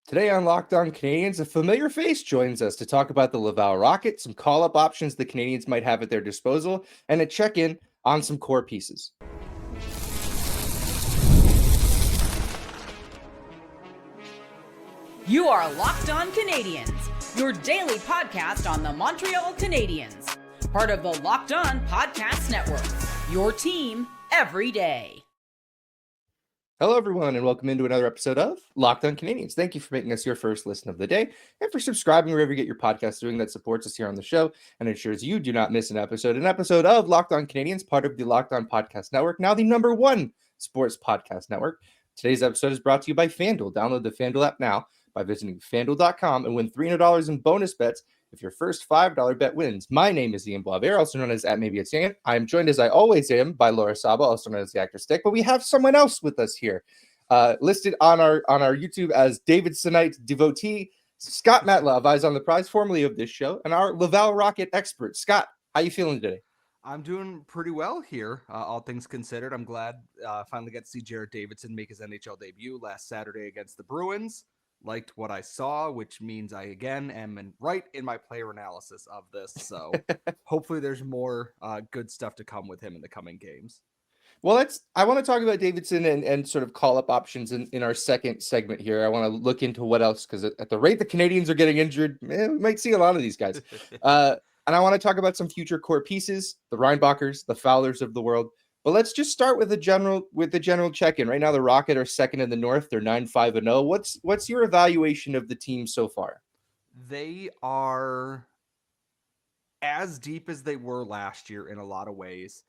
Today on Locked On Canadiens, a familiar face joins us to talk about the Laval Rocket, some call-up options the Canadiens might have at their disposal, and a check-in on some core pieces. You are Locked On Canadiens, your daily podcast on the Montreal Canadiens, part of the Locked On Podcast Network, your team every day. Hello, everyone, and welcome into another episode of Locked On Canadiens. Thank you for making us your first listen of the day and for subscribing wherever you get your podcast doing that supports us here on the show and ensures you do not miss an episode of Locked On Canadiens, part of the Locked On Podcast Network, now the number one sports podcast network. Today's episode is brought to you by FanDuel. Download the FanDuel app now by visiting FanDuel.com and win $300 in bonus bets if your first $5 bet wins. My name is Ian Blavier, also known as @MaybeIt'sIan. I am joined, as I always am, by Laura Saba, also known as the Actor Stick, but we have someone else with us here, listed on our YouTube as Davidsonite devotee, Scott Matla of Eyes on the Prize, formerly of this show, and our Laval Rocket expert. Scott, how you feeling today? I'm doing pretty well here, all things considered. I'm glad finally got to see Jared Davidson make his NHL debut last Saturday against the Bruins. Liked what I saw, which means I, again, am right in my player analysis of this. So hopefully there's more good stuff to come with him in the coming games. Well, I want to talk about Davidson and sort of call-up options in our second segment here. I want to look into what else, because at the rate the Canadiens are getting injured, we might see a lot of these guys. And I want to talk about some future core pieces, the Reinbachers, the Fowlers of the world. But let's just start with the general check-in. Right now, the Rocket are second in the North. They're 9-5-0. What's your evaluation of the team so far? They are as deep as they were last year in a lot of ways,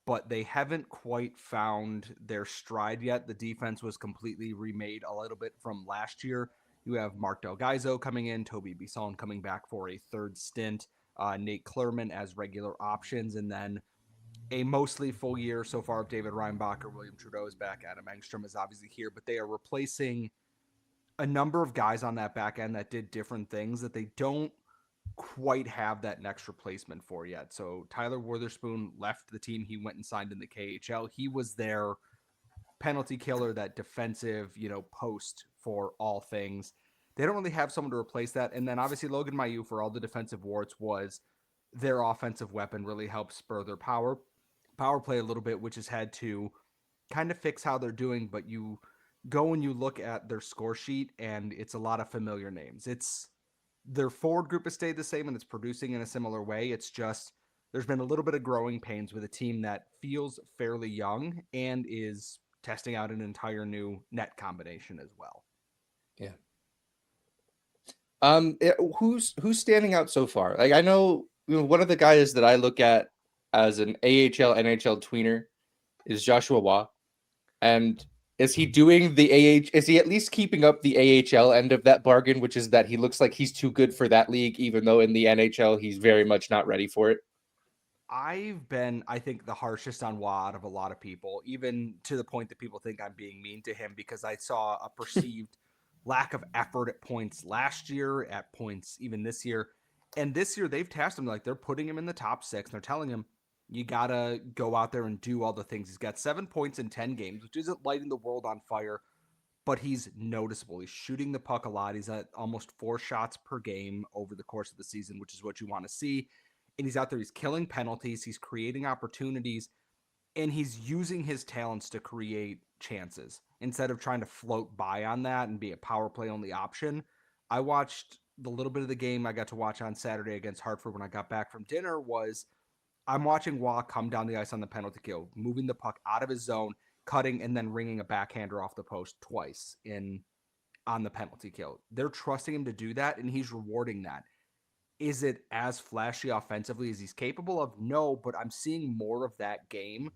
but they haven't quite found their stride yet. The defense was completely remade a little bit from last year. You have Mark Del Gaizo coming in, Toby Bisson coming back for a third stint, Nate Klurman as regular options, and then a mostly full year so far of David Reinbacher. William Trudeau is back. Adam Engstrom is obviously here, but they are replacing a number of guys on that back end that did different things that they don't quite have that next replacement for yet. So Tyler Witherspoon left the team. He went and signed in the KHL. He was their penalty killer, that defensive, post for all things. They don't really have someone to replace that. And then obviously Logan Mailloux, for all the defensive warts, was their offensive weapon, really helped spur their power play a little bit, which has had to kind of fix how they're doing. But you go and you look at their score sheet and it's a lot of familiar names. It's their forward group has stayed the same and it's producing in a similar way. It's just there's been a little bit of growing pains with a team that feels fairly young and is testing out an entire new net combination as well. Yeah. Who's standing out so far? Like, I know, one of the guys that I look at as an AHL NHL tweener is Joshua Waugh. And is he doing the is he at least keeping up the AHL end of that bargain, which is that he looks like he's too good for that league, even though in the NHL he's very much not ready for it? I've been, I think, the harshest on Waugh out of a lot of people, even to the point that people think I'm being mean to him, because I saw a perceived lack of effort at points last year, at points even this year. And this year they've tasked him, like they're putting him in the top 6 and they're telling him, you got to go out there and do all the things. He's got 7 points in 10 games, which isn't lighting the world on fire, but he's noticeable. He's shooting the puck a lot. He's at almost 4 shots per game over the course of the season, which is what you want to see. And he's out there, he's killing penalties, he's creating opportunities, and he's using his talents to create chances instead of trying to float by on that and be a power play only option. I watched the little bit of the game I got to watch on Saturday against Hartford when I got back from dinner. I'm watching Waugh come down the ice on the penalty kill, moving the puck out of his zone, cutting, and then ringing a backhander off the post twice on the penalty kill. They're trusting him to do that, and he's rewarding that. Is it as flashy offensively as he's capable of? No, but I'm seeing more of that game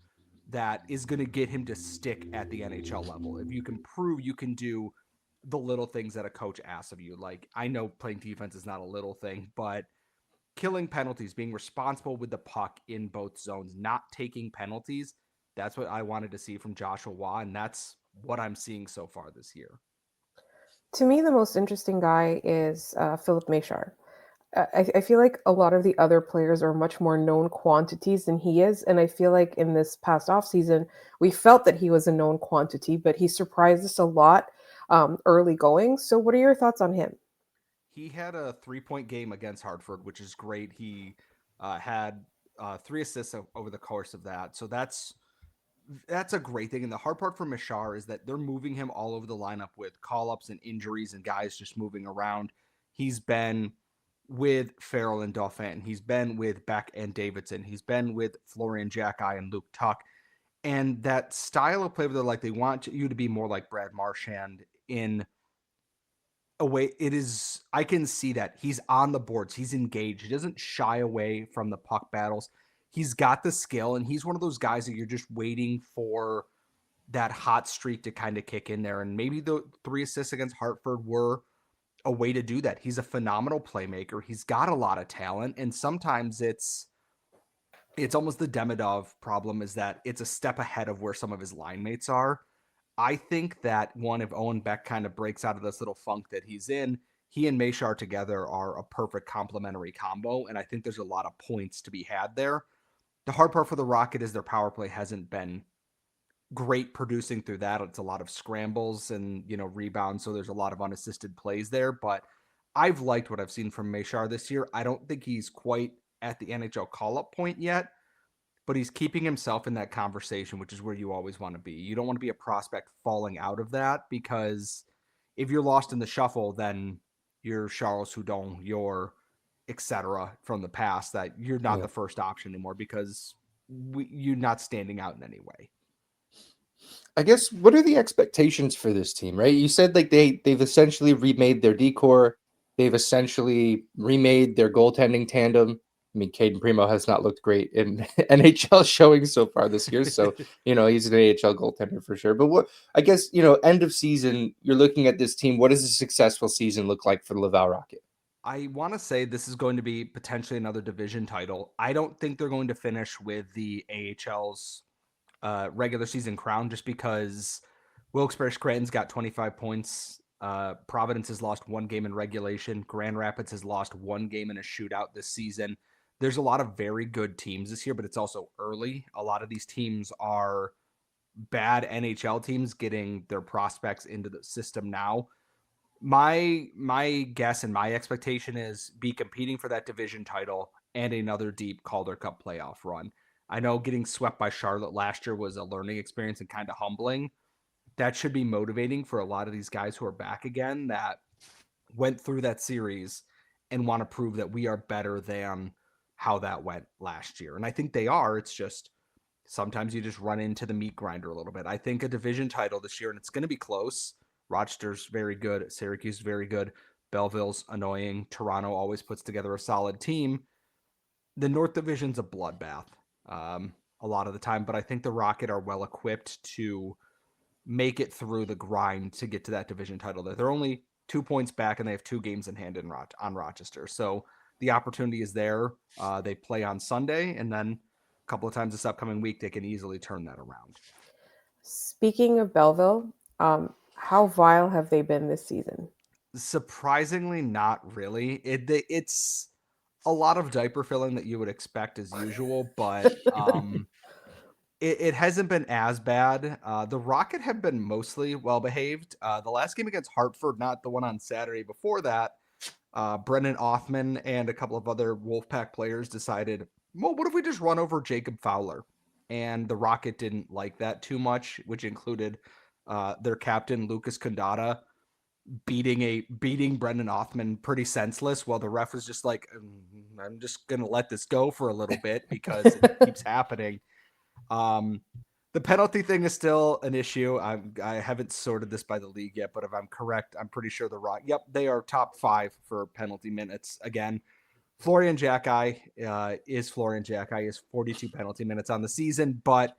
that is going to get him to stick at the NHL level. If you can prove you can do the little things that a coach asks of you, like, I know playing defense is not a little thing, but killing penalties, being responsible with the puck in both zones, not taking penalties, that's what I wanted to see from Joshua Waugh, and that's what I'm seeing so far this year. To me, the most interesting guy is Philip Machar. I feel like a lot of the other players are much more known quantities than he is. And I feel like in this past offseason, we felt that he was a known quantity, but he surprised us a lot early going. So, what are your thoughts on him? He had a 3-point game against Hartford, which is great. He had 3 assists over the course of that. So that's a great thing. And the hard part for Mishar is that they're moving him all over the lineup with call-ups and injuries and guys just moving around. He's been with Farrell and Dauphin. He's been with Beck and Davidson. He's been with Florian Jacki and Luke Tuck. And that style of play where they're like, they want you to be more like Brad Marchand in a way. It is, I can see that. He's on the boards. He's engaged. He doesn't shy away from the puck battles. He's got the skill, and he's one of those guys that you're just waiting for that hot streak to kind of kick in there. And maybe the 3 assists against Hartford were a way to do that. He's a phenomenal playmaker. He's got a lot of talent, and sometimes it's almost the Demidov problem, is that it's a step ahead of where some of his line mates are. I think that if Owen Beck kind of breaks out of this little funk that he's in, he and Meshar together are a perfect complementary combo, and I think there's a lot of points to be had there. The hard part for the Rocket is their power play hasn't been great producing through that. It's a lot of scrambles and, rebounds, so there's a lot of unassisted plays there, but I've liked what I've seen from Meshar this year. I don't think he's quite at the NHL call-up point yet, but he's keeping himself in that conversation, which is where you always want to be. You don't want to be a prospect falling out of that, because if you're lost in the shuffle, then you're Charles Hudon, you're etc. from the past, that you're not the first option anymore because you're not standing out in any way. I guess, what are the expectations for this team, right? You said like they've essentially remade their decor. They've essentially remade their goaltending tandem. I mean, Caden Primo has not looked great in NHL showing so far this year. So, he's an AHL goaltender for sure. But what, I guess, end of season, you're looking at this team. What does a successful season look like for the Laval Rocket? I want to say this is going to be potentially another division title. I don't think they're going to finish with the AHL's regular season crown, just because Wilkes-Barre Scranton's got 25 points. Providence has lost 1 game in regulation. Grand Rapids has lost 1 game in a shootout this season. There's a lot of very good teams this year, but it's also early. A lot of these teams are bad NHL teams getting their prospects into the system now. My guess and my expectation is be competing for that division title and another deep Calder Cup playoff run. I know getting swept by Charlotte last year was a learning experience and kind of humbling. That should be motivating for a lot of these guys who are back again, that went through that series and want to prove that we are better than how that went last year. And I think they are. It's just sometimes you just run into the meat grinder a little bit. I think a division title this year, and it's going to be close. Rochester's very good. Syracuse is very good. Belleville's annoying. Toronto always puts together a solid team. The North Division's a bloodbath a lot of the time, but I think the Rocket are well equipped to make it through the grind to get to that division title. They're only 2 points back, and they have 2 games in hand on Rochester. So the opportunity is there. They play on Sunday, and then a couple of times this upcoming week, they can easily turn that around. Speaking of Belleville, how vile have they been this season? Surprisingly, not really. It's a lot of diaper filling that you would expect as usual, but it hasn't been as bad. The Rocket have been mostly well behaved. The last game against Hartford, not the one on Saturday before that, Brendan Othman and a couple of other Wolfpack players decided, well, what if we just run over Jacob Fowler? And the Rocket didn't like that too much, which included their captain, Lucas Condata, beating Brendan Othman pretty senseless, while the ref was just like, I'm just going to let this go for a little bit because it keeps happening. The penalty thing is still an issue. I haven't sorted this by the league yet, but if I'm correct, I'm pretty sure they are top 5 for penalty minutes. Again, Florian Jacki is 42 penalty minutes on the season, but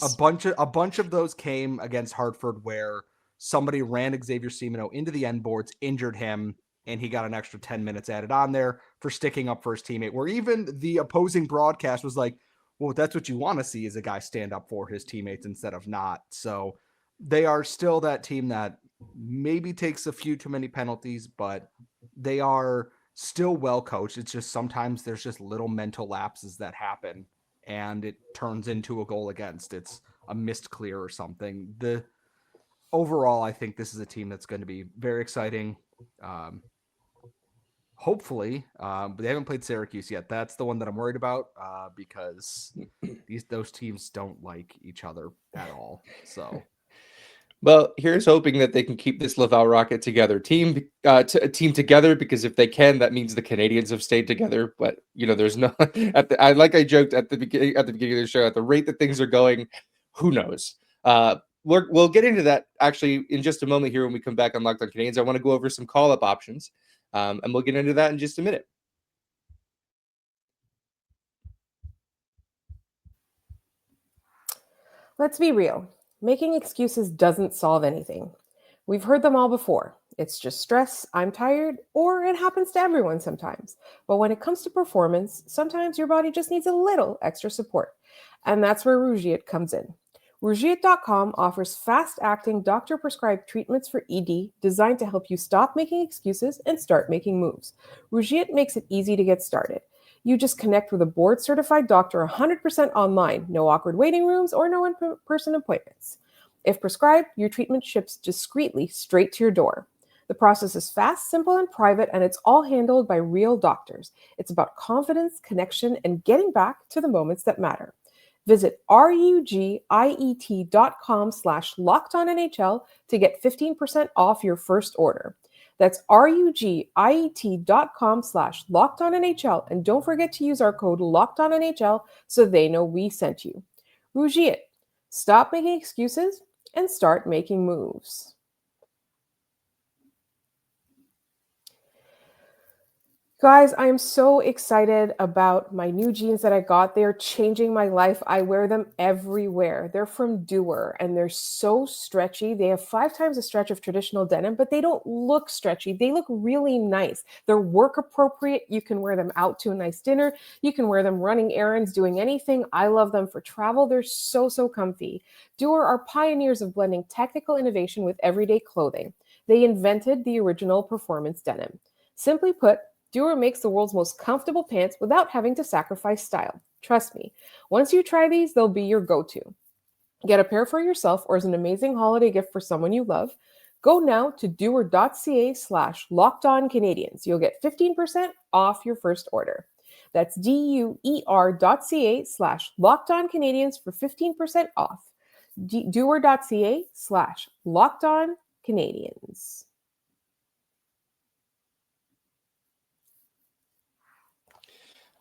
a bunch of those came against Hartford, where somebody ran Xavier Simoneau into the end boards, injured him, and he got an extra 10 minutes added on there for sticking up for his teammate, where even the opposing broadcast was like, well, that's what you want to see, is a guy stand up for his teammates instead of not. So they are still that team that maybe takes a few too many penalties, but they are still well coached. It's just sometimes there's just little mental lapses that happen and it turns into a goal against. It's a missed clear or something. overall, I think this is a team that's going to be very exciting. Hopefully, but they haven't played Syracuse yet. That's the one that I'm worried about because those teams don't like each other at all. So, Well, here's hoping that they can keep this Laval Rocket team together, because if they can, that means the Canadiens have stayed together. But there's no I joked at the beginning of the show, at the rate that things are going, who knows? We'll get into that actually in just a moment here when we come back on Locked On Canadiens. I want to go over some call-up options, and we'll get into that in just a minute. Let's be real. Making excuses doesn't solve anything. We've heard them all before. It's just stress, I'm tired, or it happens to everyone sometimes. But when it comes to performance, sometimes your body just needs a little extra support. And that's where Rougiet comes in. Rougiet.com offers fast-acting, doctor-prescribed treatments for ED designed to help you stop making excuses and start making moves. Rougiet makes it easy to get started. You just connect with a board-certified doctor 100% online, no awkward waiting rooms or no in-person appointments. If prescribed, your treatment ships discreetly straight to your door. The process is fast, simple, and private, and it's all handled by real doctors. It's about confidence, connection, and getting back to the moments that matter. Visit rugiet.com/lockedonnhl to get 15% off your first order. That's rugiet.com/lockedonnhl, and don't forget to use our code LOCKEDONNHL so they know we sent you. Rougiet, stop making excuses and start making moves. Guys, I am so excited about my new jeans that I got. They are changing my life. I wear them everywhere. They're from Doer, and they're so stretchy. They have 5 times the stretch of traditional denim, but they don't look stretchy. They look really nice. They're work appropriate. You can wear them out to a nice dinner. You can wear them running errands, doing anything. I love them for travel. They're so, so comfy. Doer are pioneers of blending technical innovation with everyday clothing. They invented the original performance denim. Simply put, Doer makes the world's most comfortable pants without having to sacrifice style. Trust me, once you try these, they'll be your go-to. Get a pair for yourself or as an amazing holiday gift for someone you love. Go now to doer.ca/lockedoncanadiens. You'll get 15% off your first order. That's DUER.ca/lockedoncanadiens for 15% off. Doer.ca/lockedoncanadiens.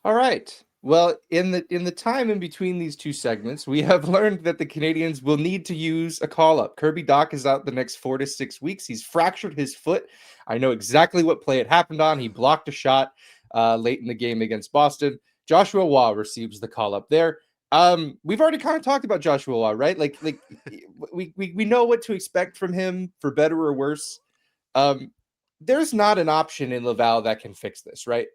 All right. Well, in the time in between these two segments, we have learned that the Canadiens will need to use a call-up. Kirby Dach is out the next 4 to 6 weeks. He's fractured his foot. I know exactly what play it happened on. He blocked a shot late in the game against Boston. Joshua Waugh receives the call-up there. We've already kind of talked about Joshua Waugh, right? Like we know what to expect from him, for better or worse. There's not an option in Laval that can fix this, right?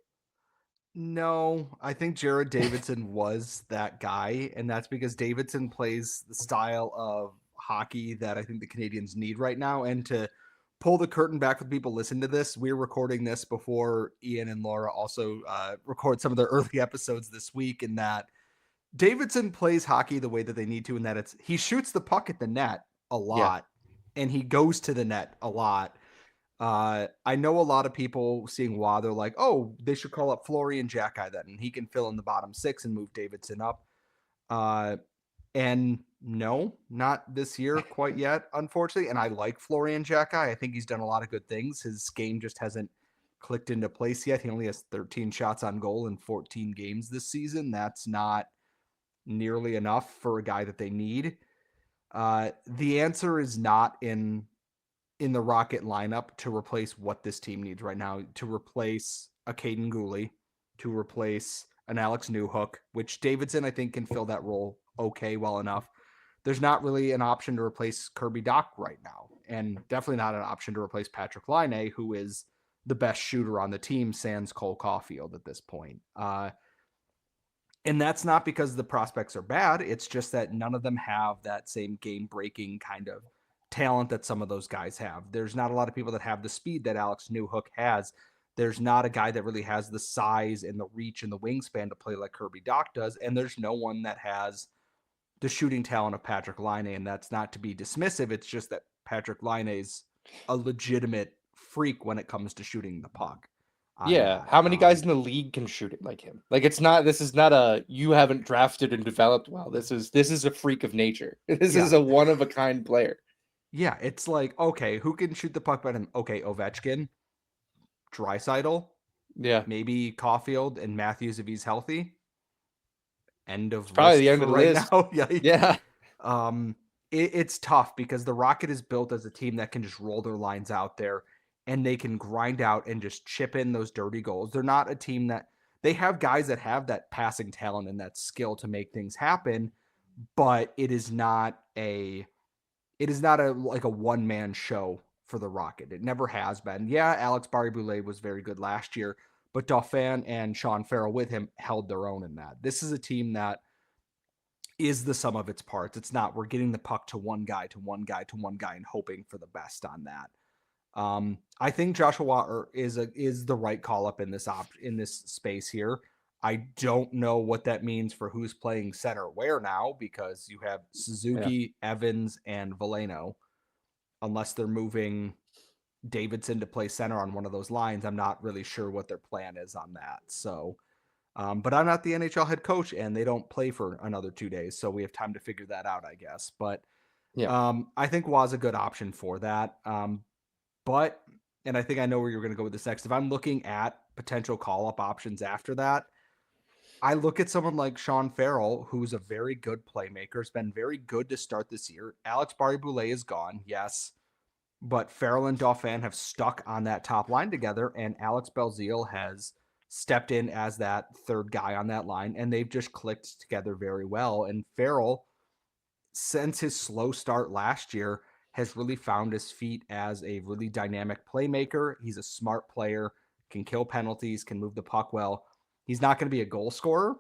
no, I think Jared Davidson was that guy, and that's because Davidson plays the style of hockey that I think the Canadiens need right now. And to pull the curtain back for people listening to this, we're recording this before Ian and Laura also record some of their early episodes this week, and that Davidson plays hockey the way that they need to, and that he shoots the puck at the net a lot, and he goes to the net a lot. I know a lot of people seeing Waugh, they're like, oh, they should call up Florian Jacki then, and he can fill in the bottom 6 and move Davidson up. And no, not this year quite yet, unfortunately. And I like Florian Jacki. I think he's done a lot of good things. His game just hasn't clicked into place yet. He only has 13 shots on goal in 14 games this season. That's not nearly enough for a guy that they need. The answer is not in the Rocket lineup to replace what this team needs right now, to replace a Caden Goalie, to replace an Alex Newhook, which Davidson, I think, can fill that role well enough. There's not really an option to replace Kirby Dach right now, and definitely not an option to replace Patrick Laine, who is the best shooter on the team, sans Cole Caulfield at this point. And that's not because the prospects are bad. It's just that none of them have that same game-breaking kind of talent that some of those guys have. There's not a lot of people that have the speed that Alex Newhook has. There's not a guy that really has the size and the reach and the wingspan to play like Kirby Dach does. And there's no one that has the shooting talent of Patrick Laine. And that's not to be dismissive. It's just that Patrick Laine's a legitimate freak when it comes to shooting the puck. Yeah, how many guys in the league can shoot it like him? Like this is not a you haven't drafted and developed well. This is a freak of nature. This is a one of a kind player. Yeah, it's like, okay, who can shoot the puck better than okay, Ovechkin, Draisaitl, maybe Caulfield and Matthews if he's healthy. End of probably list the end for of the right list. now. Yeah. It's tough because the Rocket is built as a team that can just roll their lines out there and they can grind out and just chip in those dirty goals. They're not a team that they have guys that have that passing talent and that skill to make things happen, but it is not a like a one-man show for the Rocket. It never has been. Yeah, Alex Barré-Boulet was very good last year, but Dauphin and Sean Farrell with him held their own in that. This is a team that is the sum of its parts. It's not we're getting the puck to one guy, to one guy, to one guy and hoping for the best on that. I think Joshua Watt is the right call up in this space here. I don't know what that means for who's playing center where now because you have Suzuki, Evans, and Veleno. Unless they're moving Davidson to play center on one of those lines, I'm not really sure what their plan is on that. So, but I'm not the NHL head coach, and they don't play for another 2 days, so we have time to figure that out, I guess. But I think Wa's a good option for that. But, and I think I know where you're going to go with this next. If I'm looking at potential call-up options after that, I look at someone like Sean Farrell, who's a very good playmaker, has been very good to start this year. Alex Barré-Boulet is gone, yes, but Farrell and Dauphin have stuck on that top line together, and Alex Belzile has stepped in as that third guy on that line, and they've just clicked together very well. And Farrell, since his slow start last year, has really found his feet as a really dynamic playmaker. He's a smart player, can kill penalties, can move the puck well. He's not going to be a goal scorer.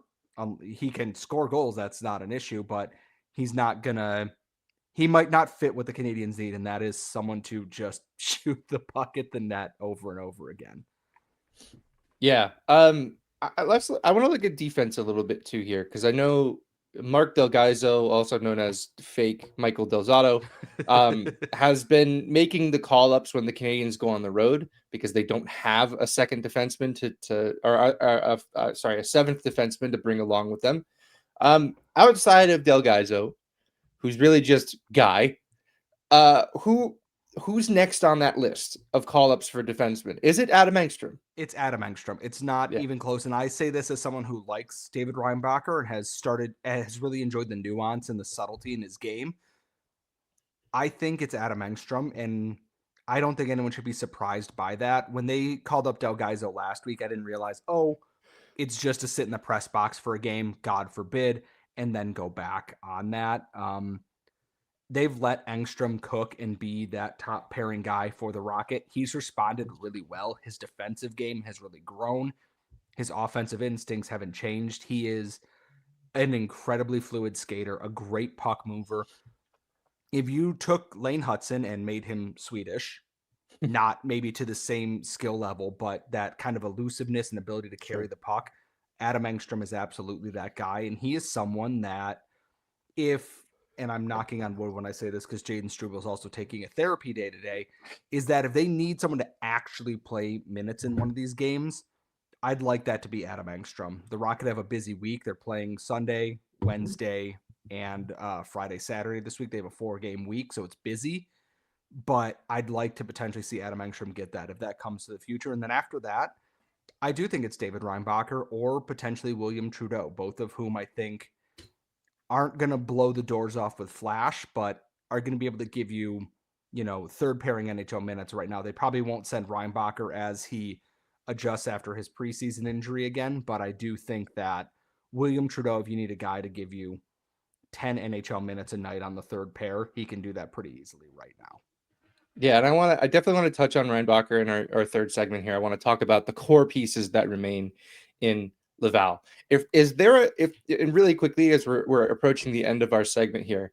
He can score goals. That's not an issue, but he's not going to, he might not fit what the Canadiens need. And that is someone to just shoot the puck at the net over and over again. Yeah. I want to look at defense a little bit too here. Cause I know Mark Del Gaizo, also known as fake Michael Del Zotto, has been making the call-ups when the Canadiens go on the road because they don't have a second defenseman a seventh defenseman to bring along with them. Outside of Del Gaizo, who's really just Guy, who's next on that list of call-ups for defensemen? Is it Adam Engstrom? It's Adam Engstrom. It's not even close. And I say this as someone who likes David Reinbacher and has really enjoyed the nuance and the subtlety in his game. I think it's Adam Engstrom, and I don't think anyone should be surprised by that. When they called up Del Gaizo last week, I didn't realize, it's just to sit in the press box for a game, God forbid, and then go back on that. They've let Engstrom cook and be that top pairing guy for the Rocket. He's responded really well. His defensive game has really grown. His offensive instincts haven't changed. He is an incredibly fluid skater, a great puck mover. If you took Lane Hudson and made him Swedish, not maybe to the same skill level, but that kind of elusiveness and ability to carry the puck, Adam Engstrom is absolutely that guy. And he is someone that and I'm knocking on wood when I say this because Jaden Struble is also taking a therapy day today, is that if they need someone to actually play minutes in one of these games, I'd like that to be Adam Engstrom. The Rocket have a busy week. They're playing Sunday, Wednesday, and Friday, Saturday this week. They have a 4-game week, so it's busy. But I'd like to potentially see Adam Engstrom get that if that comes to the future. And then after that, I do think it's David Reinbacher or potentially William Trudeau, both of whom I think aren't going to blow the doors off with flash, but are going to be able to give you, third pairing NHL minutes right now. They probably won't send Reinbacher as he adjusts after his preseason injury again, but I do think that William Trudeau, if you need a guy to give you 10 NHL minutes a night on the third pair, he can do that pretty easily right now. Yeah, and I definitely want to touch on Reinbacher in our third segment here. I want to talk about the core pieces that remain in Laval. And really quickly, as we're approaching the end of our segment here,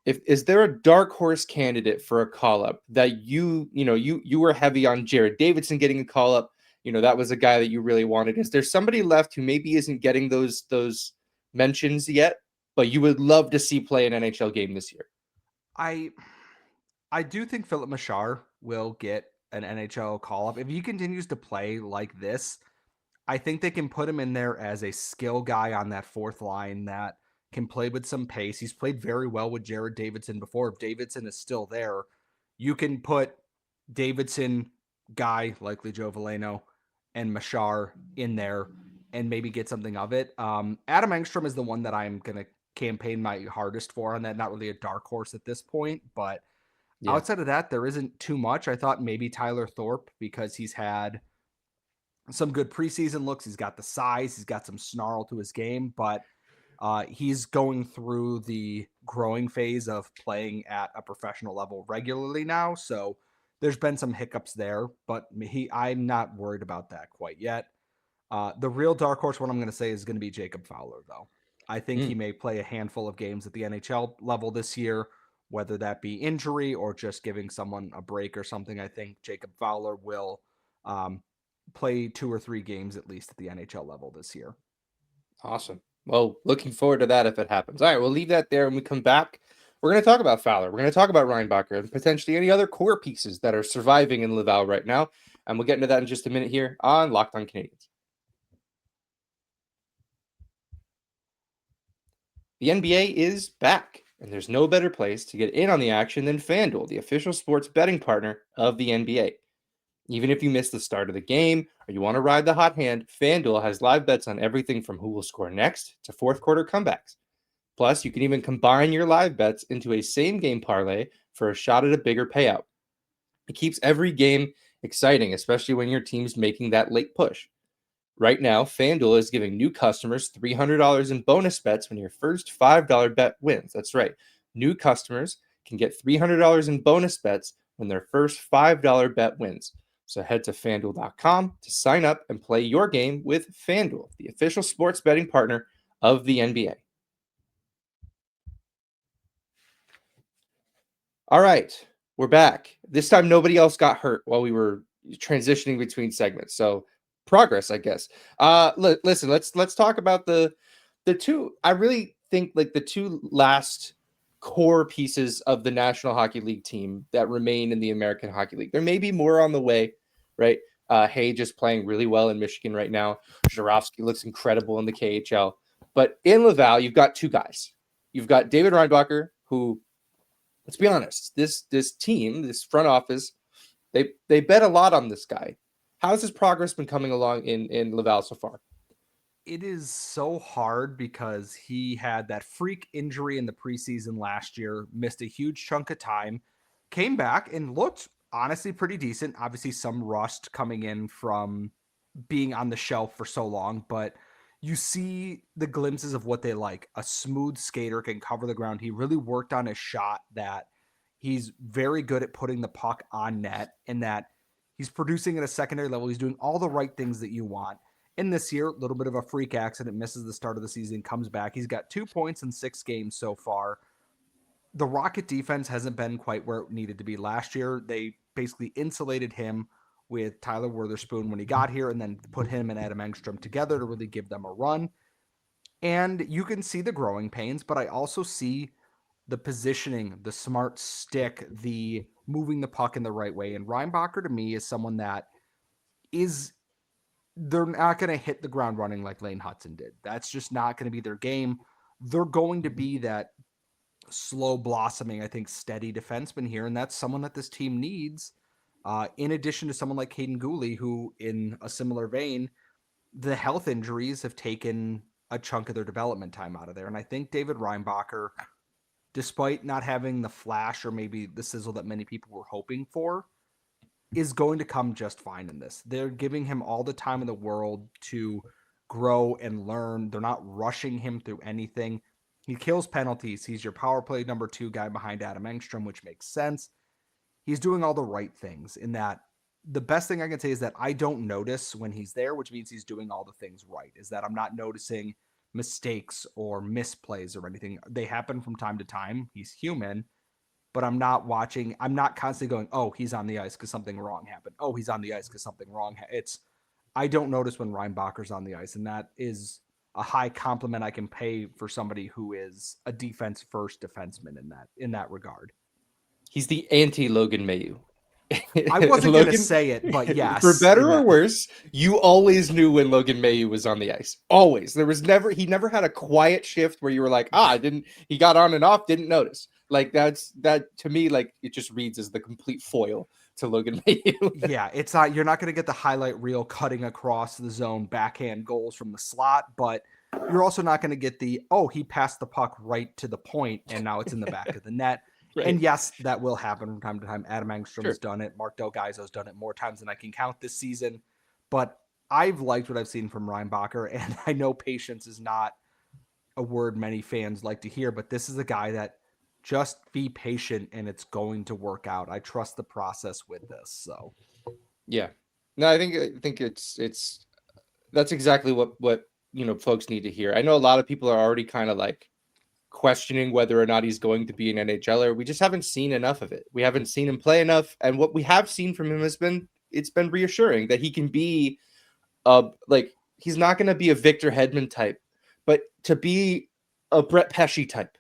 is there a dark horse candidate for a call-up that you were heavy on Jared Davidson getting a call-up? That was a guy that you really wanted. Is there somebody left who maybe isn't getting those mentions yet, but you would love to see play an NHL game this year? I I do think Philip Machar will get an NHL call-up. If he continues to play like this, I think they can put him in there as a skill guy on that fourth line that can play with some pace. He's played very well with Jared Davidson before. If Davidson is still there, you can put Davidson, guy, likely Joe Veleno, and Machar in there and maybe get something of it. Adam Engstrom is the one that I'm going to campaign my hardest for on that. Not really a dark horse at this point, but outside of that, there isn't too much. I thought maybe Tyler Thorpe, because he's had some good preseason looks. He's got the size. He's got some snarl to his game, but he's going through the growing phase of playing at a professional level regularly now. So there's been some hiccups there, but I'm not worried about that quite yet. The real dark horse one I'm going to say is going to be Jacob Fowler, though. I think he may play a handful of games at the NHL level this year, whether that be injury or just giving someone a break or something. I think Jacob Fowler will play 2 or 3 games at least at the NHL level this year. Awesome. Well, looking forward to that if it happens. All right, we'll leave that there. When we come back, we're going to talk about Fowler. We're going to talk about Reinbacher and potentially any other core pieces that are surviving in Laval right now. And we'll get into that in just a minute here on Locked On Canadiens. The NBA is back, and there's no better place to get in on the action than FanDuel, the official sports betting partner of the NBA. Even if you miss the start of the game or you want to ride the hot hand, FanDuel has live bets on everything from who will score next to fourth quarter comebacks. Plus, you can even combine your live bets into a same game parlay for a shot at a bigger payout. It keeps every game exciting, especially when your team's making that late push. Right now, FanDuel is giving new customers $300 in bonus bets when your first $5 bet wins. That's right. New customers can get $300 in bonus bets when their first $5 bet wins. So head to FanDuel.com to sign up and play your game with FanDuel, the official sports betting partner of the NBA. All right, we're back. This time, nobody else got hurt while we were transitioning between segments. So progress, I guess. Listen, let's talk about the two. I really think like the two last core pieces of the National Hockey League team that remain in the American Hockey League. There may be more on the way, right? Hay just playing really well in Michigan right now. Jarofsky looks incredible in the KHL. But in Laval, you've got two guys. You've got David Reinbacher, who, let's be honest, this team, this front office, they bet a lot on this guy. How's his progress been coming along in Laval so far? It is so hard because he had that freak injury in the preseason last year, missed a huge chunk of time, came back and looked honestly pretty decent. Obviously some rust coming in from being on the shelf for so long, but you see the glimpses of what they like. A smooth skater can cover the ground. He really worked on his shot, that he's very good at putting the puck on net, and that he's producing at a secondary level. He's doing all the right things that you want. In this year, a little bit of a freak accident, misses the start of the season, comes back. He's got 2 points in 6 games so far. The Rocket defense hasn't been quite where it needed to be last year. They basically insulated him with Tyler Witherspoon when he got here, and then put him and Adam Engstrom together to really give them a run. And you can see the growing pains, but I also see the positioning, the smart stick, the moving the puck in the right way. And Reinbacher, to me, is someone that they're not going to hit the ground running like Lane Hudson did. That's just not going to be their game. They're going to be that slow blossoming, I think, steady defenseman here. And that's someone that this team needs. In addition to someone like Caden Goalie, who, in a similar vein, the health injuries have taken a chunk of their development time out of there. And I think David Reinbacher, despite not having the flash or maybe the sizzle that many people were hoping for, is going to come just fine in this. They're giving him all the time in the world to grow and learn. They're not rushing him through anything. He kills penalties. He's your power play number 2 guy behind Adam Engstrom, which makes sense. He's doing all the right things. In that, the best thing I can say is that I don't notice when he's there, which means he's doing all the things right, is that I'm not noticing mistakes or misplays or anything. They happen from time to time. He's human, but I'm not constantly going, oh, he's on the ice because something wrong happened. Oh, he's on the ice because something wrong. I don't notice when Reinbacher's on the ice, and that is a high compliment I can pay for somebody who is a defense first defenseman in that regard. He's the anti-Logan Mailloux. I wasn't going to Logan, say it, but yes. for better or worse, you always knew when Logan Mailloux was on the ice. Always. He never had a quiet shift where you were like, he got on and off, didn't notice. Like that to me, like it just reads as the complete foil to Logan Mailloux. Yeah, it's not, you're not going to get the highlight reel cutting across the zone backhand goals from the slot, but you're also not going to get he passed the puck right to the point and now it's in the back of the net. Right. And yes, that will happen from time to time. Adam Engstrom's done it. Mark Del Gaizo's done it more times than I can count this season. But I've liked what I've seen from Ryan Bacher, and I know patience is not a word many fans like to hear, but this is a guy that just be patient and it's going to work out. I trust the process with this. So, yeah, no, I think it's that's exactly what folks need to hear. I know a lot of people are already kind of like questioning whether or not he's going to be an NHLer. We just haven't seen enough of it. We haven't seen him play enough, and what we have seen from him has been reassuring that he can be he's not going to be a Victor Hedman type, but to be a Brett Pesce type,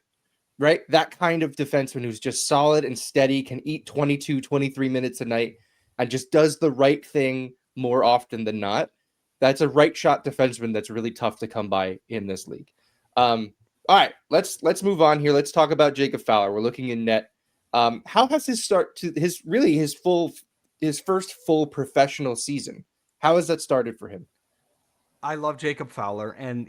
right? That kind of defenseman who's just solid and steady, can eat 22, 23 minutes a night and just does the right thing more often than not. That's a right shot defenseman that's really tough to come by in this league. All right, let's move on here. Let's talk about Jacob Fowler. We're looking in net. How has his start to his first full professional season? How has that started for him? I love Jacob Fowler, and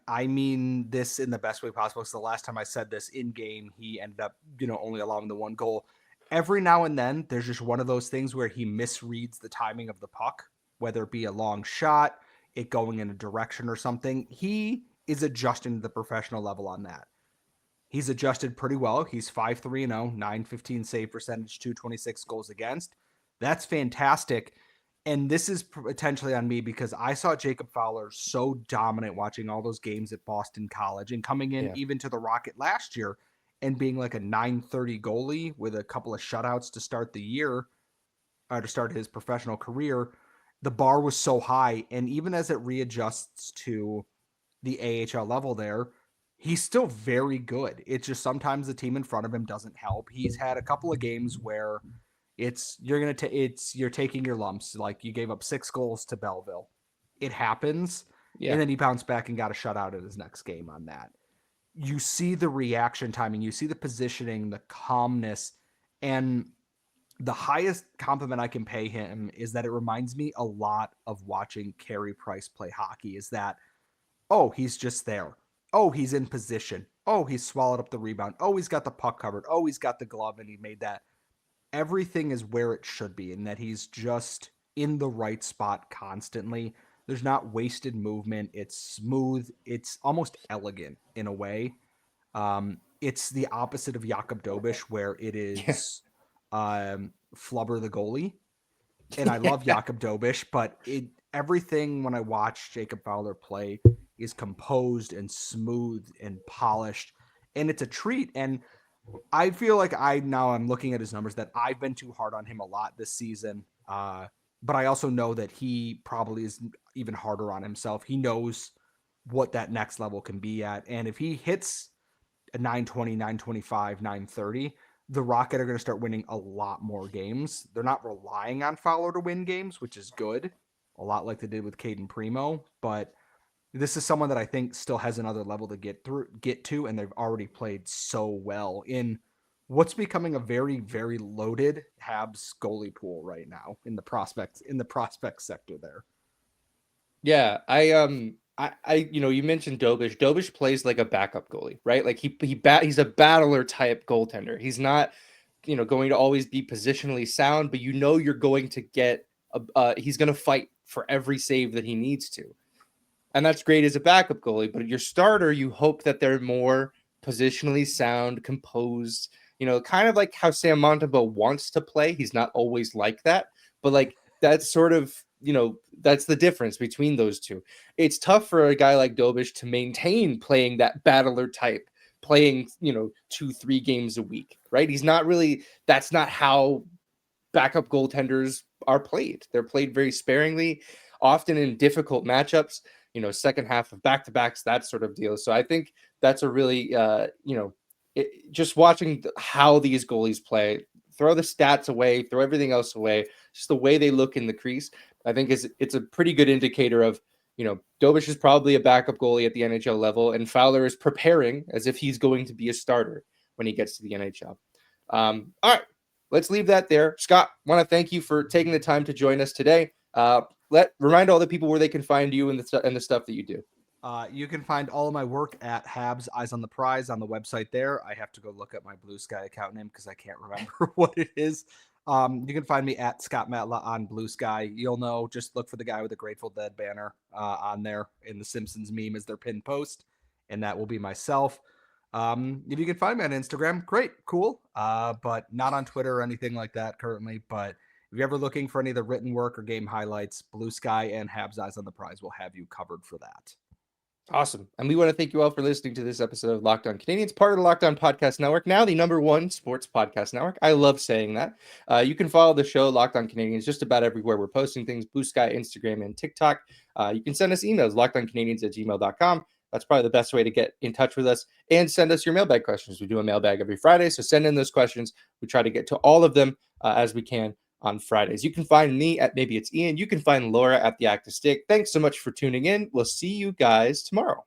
I mean this in the best way possible. Because the last time I said this in game, he ended up, only allowing the one goal. Every now and then, there's just one of those things where he misreads the timing of the puck, whether it be a long shot, it going in a direction or something. He is adjusting to the professional level on that. He's adjusted pretty well. He's 5-3-0, 915 save percentage, 226 goals against. That's fantastic. And this is potentially on me because I saw Jacob Fowler so dominant watching all those games at Boston College and coming in even to the Rocket last year and being like a 930 goalie with a couple of shutouts to start the year or to start his professional career. The bar was so high. And even as it readjusts to the AHL level there, he's still very good. It's just sometimes the team in front of him doesn't help. He's had a couple of games where you're taking your lumps. Like you gave up 6 goals to Belleville. It happens. Yeah. And then he bounced back and got a shutout in his next game on that. You see the reaction timing, you see the positioning, the calmness, and the highest compliment I can pay him is that it reminds me a lot of watching Carey Price play hockey, is that he's just there. He's in position. He's swallowed up the rebound. He's got the puck covered. He's got the glove and he made that. Everything is where it should be, and that he's just in the right spot constantly. There's not wasted movement. It's smooth. It's almost elegant in a way. It's the opposite of Jakub Dobeš, where it is Flubber the goalie. And I love Jakub Dobeš, but everything when I watch Jacob Fowler play is composed and smooth and polished, and it's a treat. And I feel like I'm looking at his numbers that I've been too hard on him a lot this season. But I also know that he probably is even harder on himself. He knows what that next level can be at. And if he hits a 920, 925, 930, the Rocket are going to start winning a lot more games. They're not relying on Fowler to win games, which is good. A lot like they did with Caden Primo, but this is someone that I think still has another level to get to, and they've already played so well in what's becoming a very, very loaded Habs goalie pool right now in the prospect sector there. Yeah, you mentioned Dobeš. Dobeš plays like a backup goalie, right? Like he's a battler type goaltender. He's not, going to always be positionally sound, but you're going to get he's going to fight for every save that he needs to. And that's great as a backup goalie, but your starter, you hope that they're more positionally sound, composed, kind of like how Sam Montembeault wants to play. He's not always like that, but like that's sort of, that's the difference between those two. It's tough for a guy like Dobeš to maintain playing that battler type, playing, 2-3 games a week, right? That's not how backup goaltenders are played. They're played very sparingly, often in difficult matchups. Second half of back-to-backs, that sort of deal. So I think that's a really, just watching how these goalies play, throw the stats away, throw everything else away, just the way they look in the crease, I think it's a pretty good indicator of, Dobish is probably a backup goalie at the NHL level, and Fowler is preparing as if he's going to be a starter when he gets to the NHL. All right, let's leave that there. Scott, want to thank you for taking the time to join us today. Remind all the people where they can find you and the stuff that you do. You can find all of my work at Habs Eyes on the Prize on the website there. I have to go look at my Bluesky account name because I can't remember what it is. You can find me at Scott Matla on Bluesky. You'll know, just look for the guy with the Grateful Dead banner on there in the Simpsons meme as their pinned post, and that will be myself. If you can find me on Instagram, great, cool, but not on Twitter or anything like that currently. But if you're ever looking for any of the written work or game highlights, Bluesky and Habs Eyes on the Prize will have you covered for that. Awesome. And we want to thank you all for listening to this episode of Locked On Canadiens, part of the Locked On Podcast Network, now the #1 sports podcast network. I love saying that. You can follow the show, Locked On Canadiens, just about everywhere we're posting things, Bluesky, Instagram, and TikTok. You can send us emails, lockedoncanadiens@gmail.com. That's probably the best way to get in touch with us, and send us your mailbag questions. We do a mailbag every Friday, so send in those questions. We try to get to all of them as we can on Fridays. You can find me at Maybe It's Ian. You can find Laura at The Active Stick. Thanks so much for tuning in. We'll see you guys tomorrow.